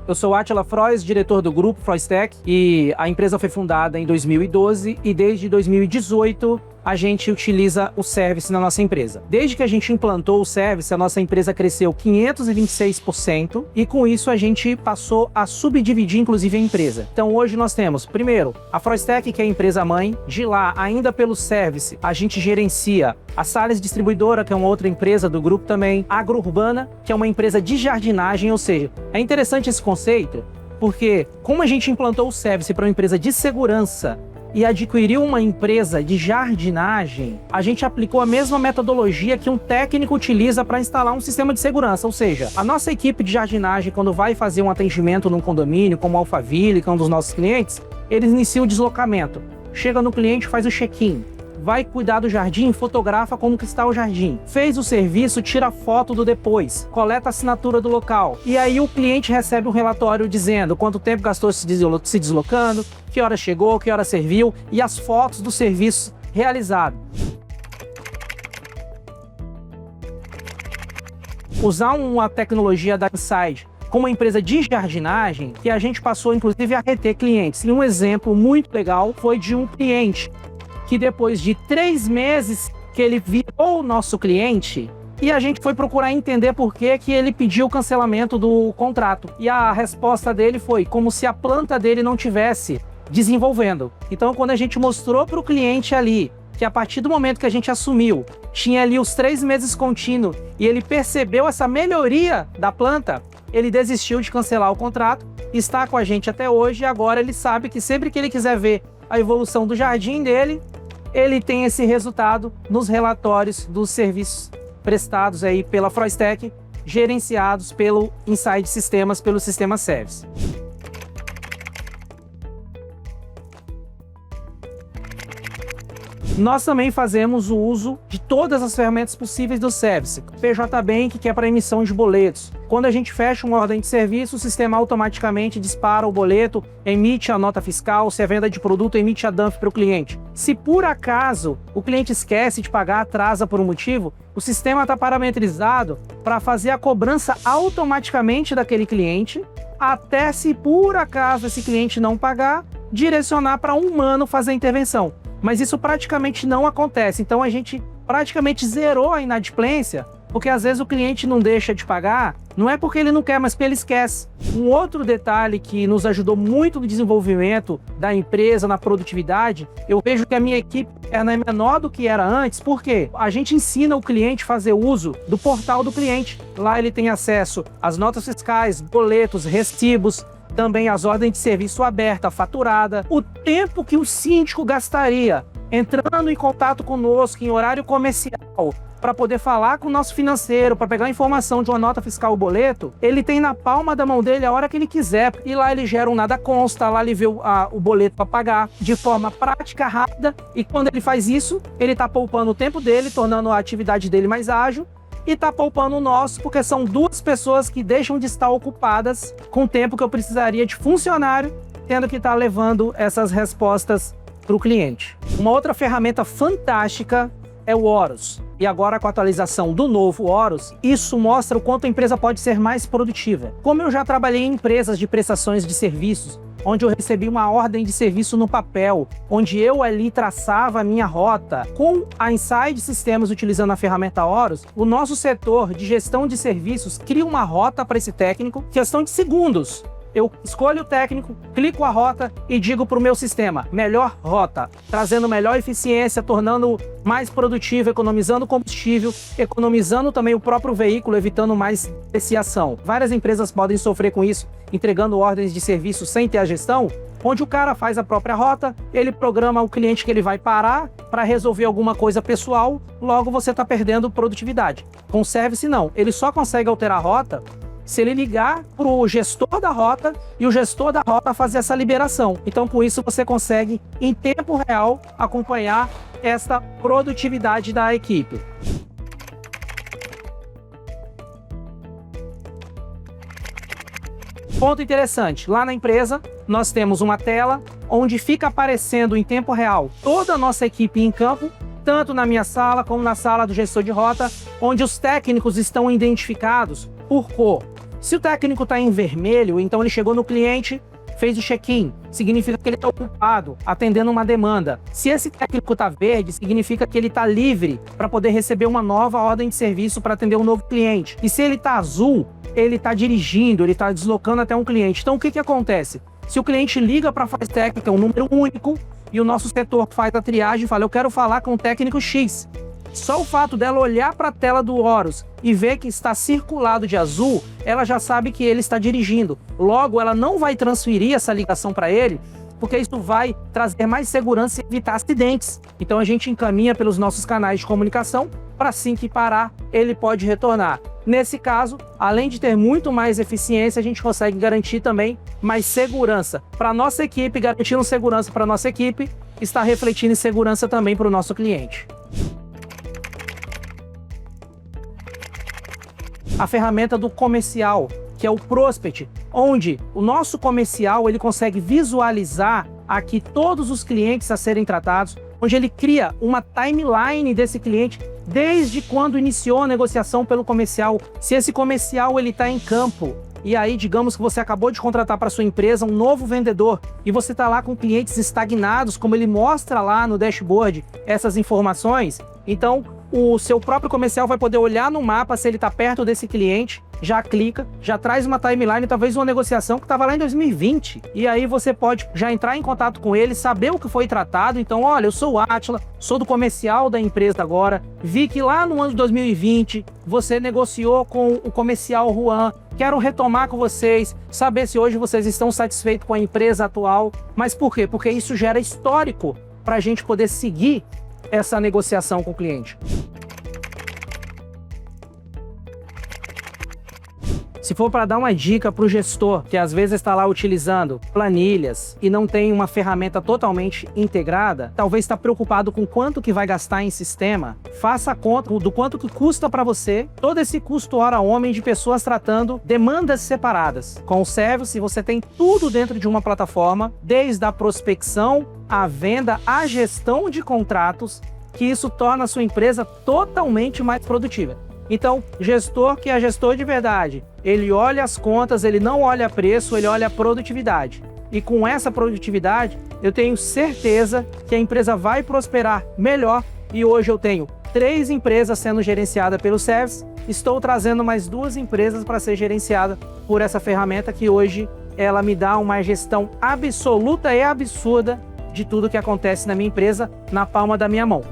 Eu sou Átila Frois, diretor do grupo Froistech, e a empresa foi fundada em 2012 e desde 2018 a gente utiliza o Service na nossa empresa. Desde que a gente implantou o Service, a nossa empresa cresceu 526% e com isso a gente passou a subdividir inclusive a empresa. Então hoje nós temos, primeiro, a Froistech, que é a empresa mãe. De lá, ainda pelo Service, a gente gerencia a Salles Distribuidora, que é uma outra empresa do grupo também, a Agrourbana, que é uma empresa de jardinagem, ou seja, é interessante esse conceito, porque como a gente implantou o Service para uma empresa de segurança e adquiriu uma empresa de jardinagem, a gente aplicou a mesma metodologia que um técnico utiliza para instalar um sistema de segurança. Ou seja, a nossa equipe de jardinagem, quando vai fazer um atendimento num condomínio, como a Alphaville, que é um dos nossos clientes, eles iniciam o deslocamento. Chega no cliente, faz o check-in. Vai cuidar do jardim, fotografa como que está o jardim. Fez o serviço, tira foto do depois, coleta a assinatura do local. E aí o cliente recebe um relatório dizendo quanto tempo gastou se deslocando, que hora chegou, que hora serviu e as fotos do serviço realizado. Usar uma tecnologia da Inside como uma empresa de jardinagem, que a gente passou inclusive a reter clientes. E um exemplo muito legal foi de um cliente que depois de 3 meses que ele virou o nosso cliente, e a gente foi procurar entender por que ele pediu o cancelamento do contrato. E a resposta dele foi como se a planta dele não tivesse desenvolvendo. Então, quando a gente mostrou para o cliente ali que a partir do momento que a gente assumiu, tinha ali os 3 meses contínuos e ele percebeu essa melhoria da planta, ele desistiu de cancelar o contrato, está com a gente até hoje e agora ele sabe que sempre que ele quiser ver a evolução do jardim dele, ele tem esse resultado nos relatórios dos serviços prestados aí pela Froistech, gerenciados pelo Inside Sistemas, pelo sistema Service. Nós também fazemos o uso de todas as ferramentas possíveis do Service. PJ Bank, que é para emissão de boletos. Quando a gente fecha uma ordem de serviço, o sistema automaticamente dispara o boleto, emite a nota fiscal, se é venda de produto, emite a DANF para o cliente. Se por acaso o cliente esquece de pagar, atrasa por um motivo, o sistema está parametrizado para fazer a cobrança automaticamente daquele cliente, até se por acaso esse cliente não pagar, direcionar para um humano fazer a intervenção. Mas isso praticamente não acontece, então a gente praticamente zerou a inadimplência, porque às vezes o cliente não deixa de pagar, não é porque ele não quer, mas porque ele esquece. Um outro detalhe que nos ajudou muito no desenvolvimento da empresa, na produtividade, eu vejo que a minha equipe é menor do que era antes, porque a gente ensina o cliente a fazer uso do portal do cliente. Lá ele tem acesso às notas fiscais, boletos, recibos, também as ordens de serviço aberta, faturada, o tempo que o síndico gastaria entrando em contato conosco em horário comercial para poder falar com o nosso financeiro, para pegar a informação de uma nota fiscal ou boleto, ele tem na palma da mão dele a hora que ele quiser. E lá ele gera um nada consta, lá ele vê o boleto para pagar de forma prática, rápida, e quando ele faz isso, ele está poupando o tempo dele, tornando a atividade dele mais ágil, e está poupando o nosso, porque são 2 pessoas que deixam de estar ocupadas com o tempo que eu precisaria de funcionário, tendo que estar levando essas respostas para o cliente. Uma outra ferramenta fantástica é o Horus. E agora com a atualização do novo Horus, isso mostra o quanto a empresa pode ser mais produtiva. Como eu já trabalhei em empresas de prestações de serviços, onde eu recebi uma ordem de serviço no papel, onde eu ali traçava a minha rota. Com a Inside Sistemas utilizando a ferramenta Horus, o nosso setor de gestão de serviços cria uma rota para esse técnico, questão de segundos. Eu escolho o técnico, clico a rota e digo para o meu sistema, melhor rota, trazendo melhor eficiência, tornando mais produtivo, economizando combustível, economizando também o próprio veículo, evitando mais depreciação. Várias empresas podem sofrer com isso, entregando ordens de serviço sem ter a gestão, onde o cara faz a própria rota, ele programa o cliente que ele vai parar para resolver alguma coisa pessoal, logo você está perdendo produtividade. Com o Service não, ele só consegue alterar a rota se ele ligar para o gestor da rota e o gestor da rota fazer essa liberação. Então, com isso, você consegue, em tempo real, acompanhar esta produtividade da equipe. Ponto interessante, lá na empresa, nós temos uma tela onde fica aparecendo em tempo real toda a nossa equipe em campo, tanto na minha sala como na sala do gestor de rota, onde os técnicos estão identificados por cor. Se o técnico está em vermelho, então ele chegou no cliente, fez o check-in, significa que ele está ocupado, atendendo uma demanda. Se esse técnico está verde, significa que ele está livre para poder receber uma nova ordem de serviço para atender um novo cliente. E se ele está azul, ele está dirigindo, ele está deslocando até um cliente. Então o que acontece? Se o cliente liga para a faz técnica, é um número único, e o nosso setor faz a triagem e fala, eu quero falar com o técnico X. Só o fato dela olhar para a tela do Horus e ver que está circulado de azul, ela já sabe que ele está dirigindo. Logo, ela não vai transferir essa ligação para ele, porque isso vai trazer mais segurança e evitar acidentes. Então a gente encaminha pelos nossos canais de comunicação para assim que parar, ele pode retornar. Nesse caso, além de ter muito mais eficiência, a gente consegue garantir também mais segurança para a nossa equipe. Garantindo segurança para a nossa equipe, está refletindo em segurança também para o nosso cliente. A ferramenta do comercial, que é o Prospect, onde o nosso comercial ele consegue visualizar aqui todos os clientes a serem tratados, onde ele cria uma timeline desse cliente desde quando iniciou a negociação pelo comercial. Se esse comercial ele está em campo, e aí digamos que você acabou de contratar para sua empresa um novo vendedor e você está lá com clientes estagnados, como ele mostra lá no dashboard essas informações, então o seu próprio comercial vai poder olhar no mapa se ele está perto desse cliente, já clica, já traz uma timeline, talvez uma negociação que estava lá em 2020. E aí você pode já entrar em contato com ele, saber o que foi tratado. Então, olha, eu sou o Átila, sou do comercial da empresa agora, vi que lá no ano de 2020 você negociou com o comercial Juan, quero retomar com vocês, saber se hoje vocês estão satisfeitos com a empresa atual. Mas por quê? Porque isso gera histórico para a gente poder seguir essa negociação com o cliente. Se for para dar uma dica para o gestor, que às vezes está lá utilizando planilhas e não tem uma ferramenta totalmente integrada, talvez está preocupado com quanto que vai gastar em sistema, faça a conta do quanto que custa para você todo esse custo hora homem de pessoas tratando demandas separadas. Com o Service você tem tudo dentro de uma plataforma, desde a prospecção, a venda, a gestão de contratos, que isso torna a sua empresa totalmente mais produtiva. Então, gestor que é gestor de verdade, ele olha as contas, ele não olha preço, ele olha a produtividade. E com essa produtividade, eu tenho certeza que a empresa vai prosperar melhor. E hoje eu tenho 3 empresas sendo gerenciadas pelo Service, estou trazendo mais 2 empresas para ser gerenciada por essa ferramenta que hoje ela me dá uma gestão absoluta e absurda de tudo que acontece na minha empresa na palma da minha mão.